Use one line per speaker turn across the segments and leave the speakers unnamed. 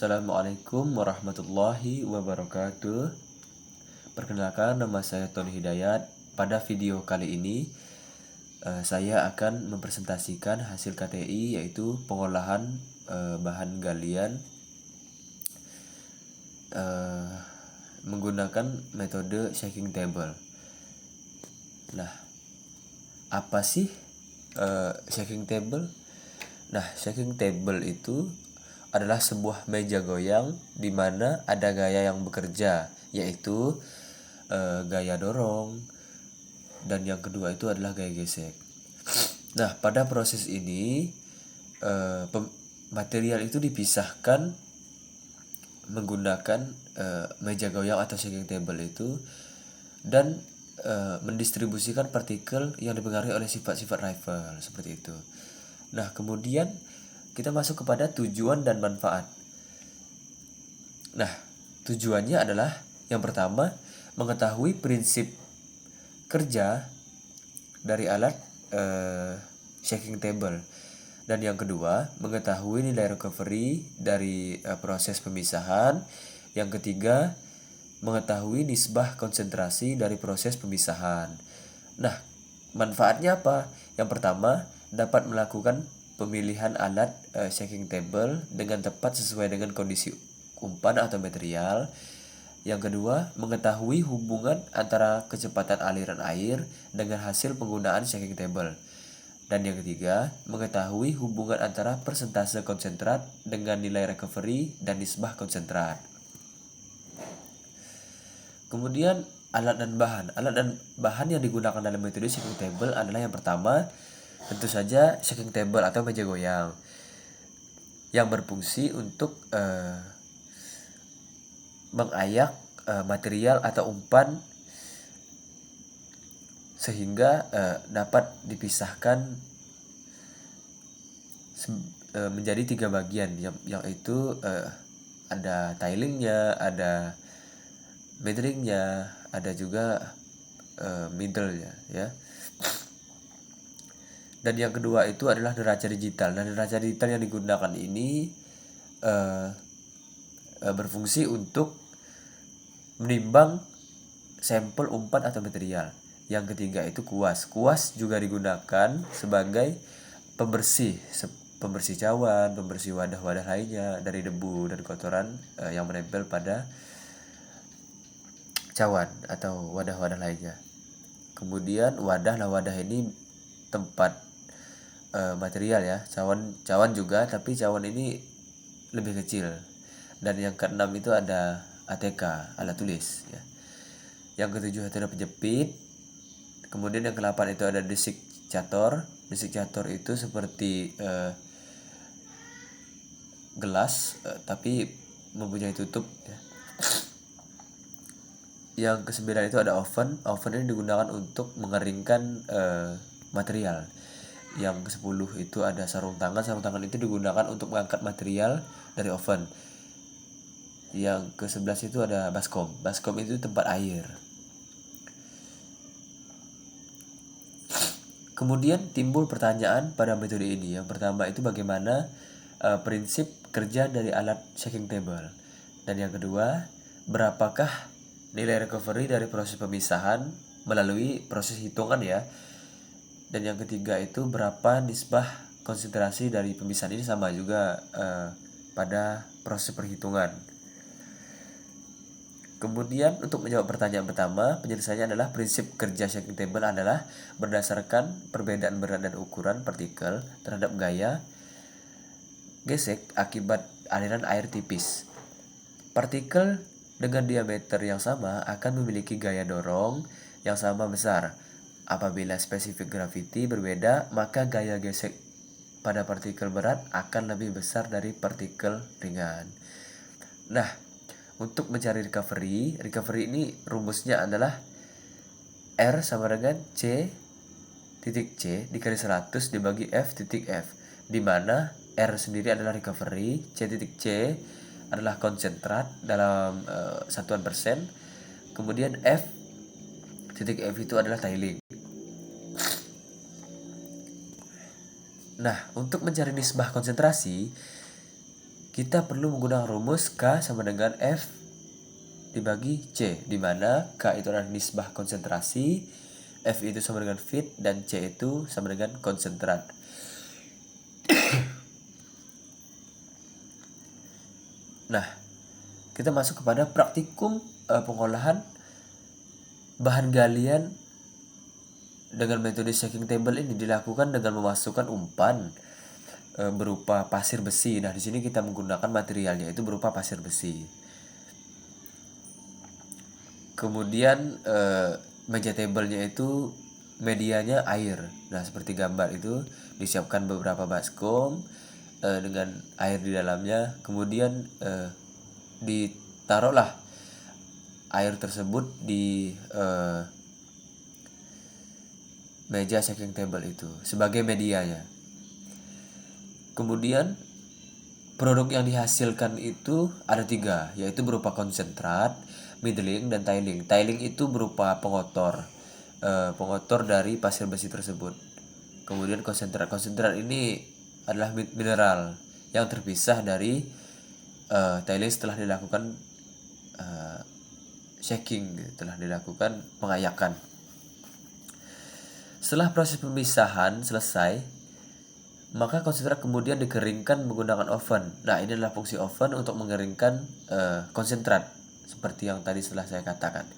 Assalamualaikum warahmatullahi wabarakatuh. Perkenalkan, nama saya Tony Hidayat. Pada video kali ini saya akan mempresentasikan hasil KTI, yaitu pengolahan bahan galian menggunakan metode shaking table. Nah, apa sih shaking table? Nah, shaking table itu adalah sebuah meja goyang di mana ada gaya yang bekerja, yaitu gaya dorong, dan yang kedua itu adalah gaya gesek. Nah, pada proses ini material itu dipisahkan menggunakan meja goyang atau shaking table itu, dan mendistribusikan partikel yang dipengaruhi oleh sifat-sifat rifle seperti itu. Nah, kemudian kita masuk kepada tujuan dan manfaat. Nah, tujuannya adalah yang pertama, mengetahui prinsip kerja dari alat shaking table, dan yang kedua, mengetahui nilai recovery dari proses pemisahan. Yang ketiga, mengetahui nisbah konsentrasi dari proses pemisahan. Nah, manfaatnya apa? Yang pertama, dapat melakukan pemilihan alat shaking table dengan tepat sesuai dengan kondisi umpan atau material. Yang kedua, mengetahui hubungan antara kecepatan aliran air dengan hasil penggunaan shaking table. Dan yang ketiga, mengetahui hubungan antara persentase konsentrat dengan nilai recovery dan nisbah konsentrat. Kemudian alat dan bahan. Alat dan bahan yang digunakan dalam metode shaking table adalah yang pertama, tentu saja shaking table atau meja goyang yang berfungsi untuk mengayak material atau umpan sehingga dapat dipisahkan menjadi 3 bagian, yaitu ada tailingnya, ada middlingnya, ada juga middle-nya, ya. Dan yang kedua itu adalah neraca digital. Nah, neraca digital yang digunakan ini berfungsi untuk menimbang sampel umpan atau material. Yang ketiga itu kuas. Kuas juga digunakan sebagai pembersih cawan, pembersih wadah-wadah lainnya dari debu dan kotoran yang menempel pada cawan atau wadah-wadah lainnya. Kemudian wadah ini tempat material, ya. Cawan juga, tapi cawan ini lebih kecil. Dan yang keenam itu ada ATK, alat tulis, ya. Yang ketujuh itu ada penjepit. Kemudian yang ke-8 itu ada desikcator. Desikcator itu seperti gelas tapi mempunyai tutup, ya. Yang ke-9 itu ada oven. Oven ini digunakan untuk mengeringkan material. Yang ke-10 itu ada sarung tangan. Sarung tangan itu digunakan untuk mengangkat material dari oven. Yang ke-11 itu ada baskom. Baskom itu tempat air. Kemudian timbul pertanyaan pada metode ini. Yang pertama itu bagaimana prinsip kerja dari alat shaking table. Dan yang kedua, berapakah nilai recovery dari proses pemisahan melalui proses hitungan, ya. Dan yang ketiga itu berapa nisbah konsentrasi dari pemisahan ini, sama juga pada proses perhitungan. Kemudian untuk menjawab pertanyaan pertama, penyelesaiannya adalah prinsip kerja shaking table adalah berdasarkan perbedaan berat dan ukuran partikel terhadap gaya gesek akibat aliran air tipis. Partikel dengan diameter yang sama akan memiliki gaya dorong yang sama besar. Apabila spesifik graviti berbeda, maka gaya gesek pada partikel berat akan lebih besar dari partikel ringan. Nah, untuk mencari recovery ini rumusnya adalah R sama dengan C titik C dikali 100 dibagi F titik F, di mana R sendiri adalah recovery, C titik C adalah konsentrat dalam satuan persen, kemudian F titik F itu adalah tailing. Nah, untuk mencari nisbah konsentrasi, kita perlu menggunakan rumus K sama dengan F dibagi C, di mana K itu adalah nisbah konsentrasi, F itu sama dengan fit, dan C itu sama dengan konsentrat. Nah, kita masuk kepada praktikum pengolahan bahan galian dengan metode shaking table. Ini dilakukan dengan memasukkan umpan berupa pasir besi. Nah, di sini kita menggunakan materialnya itu berupa pasir besi. Kemudian meja tablenya itu medianya air. Nah, seperti gambar itu disiapkan beberapa baskom dengan air di dalamnya. Kemudian ditaruhlah air tersebut di meja shaking table itu sebagai medianya. Kemudian produk yang dihasilkan itu ada 3, yaitu berupa konsentrat, middling, dan tiling. Tiling itu berupa pengotor dari pasir besi tersebut. Kemudian konsentrat ini adalah mineral yang terpisah dari tiling setelah dilakukan shaking, telah dilakukan pengayakan. Setelah proses pemisahan selesai, maka konsentrat kemudian dikeringkan menggunakan oven. Nah, ini adalah fungsi oven untuk mengeringkan konsentrat seperti yang tadi setelah saya katakan.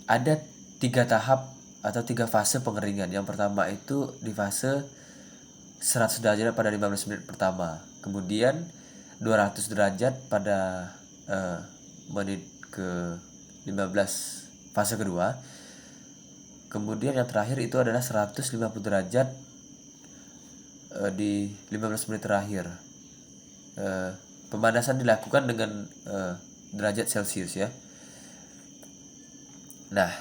Ada 3 tahap atau 3 fase pengeringan. Yang pertama itu di fase 100 derajat pada 15 menit pertama. Kemudian 200 derajat pada menit ke 15 fase kedua. Kemudian yang terakhir itu adalah 150 derajat di 15 menit terakhir. Pemanasan dilakukan dengan derajat Celcius ya. Nah,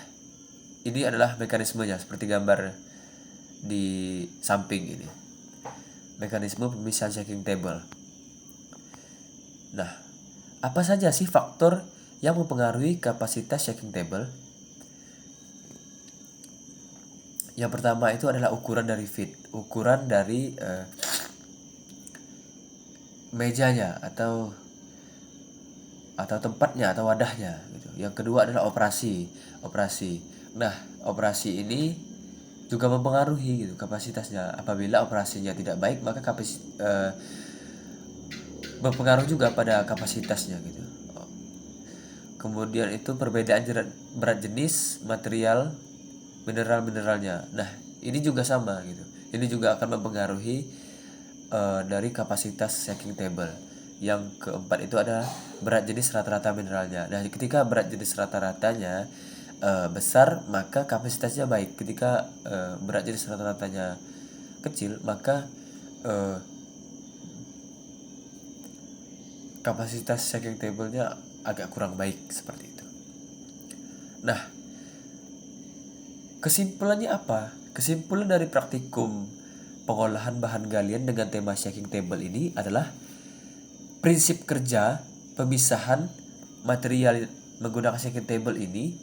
ini adalah mekanismenya seperti gambar di samping ini. Mekanisme pemisahan shaking table. Nah, apa saja sih faktor yang mempengaruhi kapasitas shaking table? Yang pertama itu adalah ukuran dari feet, ukuran dari mejanya atau tempatnya atau wadahnya gitu. Yang kedua adalah operasi. Nah, operasi ini juga mempengaruhi gitu kapasitasnya. Apabila operasinya tidak baik, maka berpengaruh juga pada kapasitasnya gitu. Kemudian itu perbedaan berat jenis material mineralnya. Nah, ini juga sama gitu. Ini juga akan mempengaruhi dari kapasitas shaking table. Yang keempat itu adalah berat jenis rata-rata mineralnya. Nah, ketika berat jenis rata-ratanya besar, maka kapasitasnya baik. Ketika berat jenis rata-ratanya kecil, maka kapasitas shaking table-nya agak kurang baik seperti itu. Nah, kesimpulannya apa? Kesimpulan dari praktikum pengolahan bahan galian dengan tema shaking table ini adalah prinsip kerja pemisahan material menggunakan shaking table ini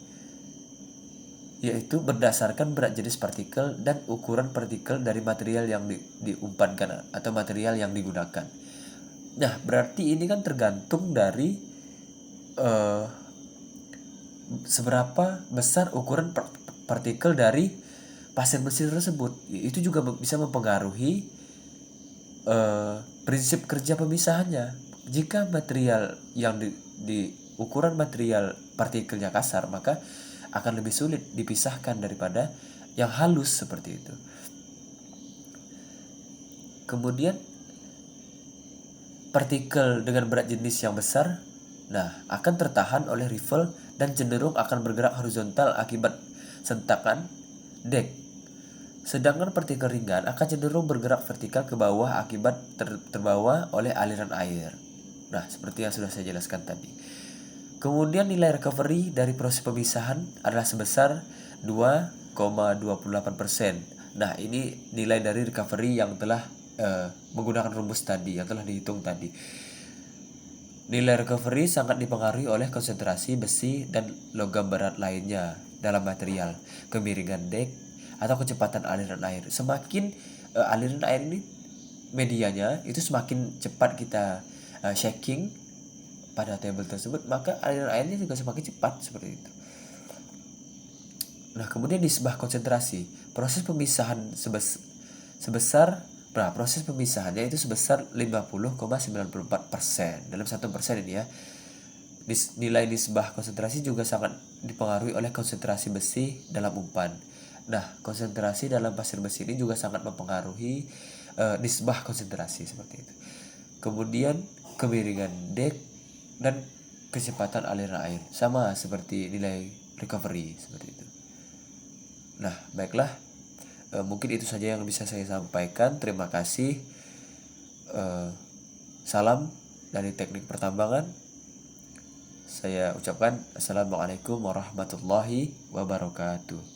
yaitu berdasarkan berat jenis partikel dan ukuran partikel dari material yang diumpankan atau material yang digunakan. Nah, berarti ini kan tergantung dari seberapa besar ukuran partikel dari pasir besi tersebut. Itu juga bisa mempengaruhi prinsip kerja pemisahannya. Jika material yang di ukuran material partikelnya kasar, maka akan lebih sulit dipisahkan daripada yang halus seperti itu. Kemudian partikel dengan berat jenis yang besar, nah, akan tertahan oleh rivel dan cenderung akan bergerak horizontal akibat sentakan dek. Sedangkan partikel ringan akan cenderung bergerak vertikal ke bawah akibat terbawa oleh aliran air. Nah, seperti yang sudah saya jelaskan tadi. Kemudian nilai recovery dari proses pemisahan adalah sebesar 2,28%. Nah, ini nilai dari recovery yang telah menggunakan rumus tadi, yang telah dihitung tadi. Nilai recovery sangat dipengaruhi oleh konsentrasi besi dan logam berat lainnya dalam material, kemiringan dek, atau kecepatan aliran air. Semakin aliran air ini medianya itu semakin cepat kita shaking pada table tersebut, maka aliran airnya juga semakin cepat seperti itu. Nah, kemudian nisbah konsentrasi. Proses pemisahannya itu sebesar 50,94%. Dalam 1% ini ya. Nilai nisbah konsentrasi juga sangat dipengaruhi oleh konsentrasi besi dalam umpan. Nah, konsentrasi dalam pasir besi ini juga sangat mempengaruhi nisbah konsentrasi seperti itu. Kemudian kemiringan dek dan kecepatan aliran air sama seperti nilai recovery seperti itu. Nah, baiklah, mungkin itu saja yang bisa saya sampaikan. Terima kasih. Salam dari Teknik Pertambangan. Saya ucapkan Assalamualaikum warahmatullahi wabarakatuh.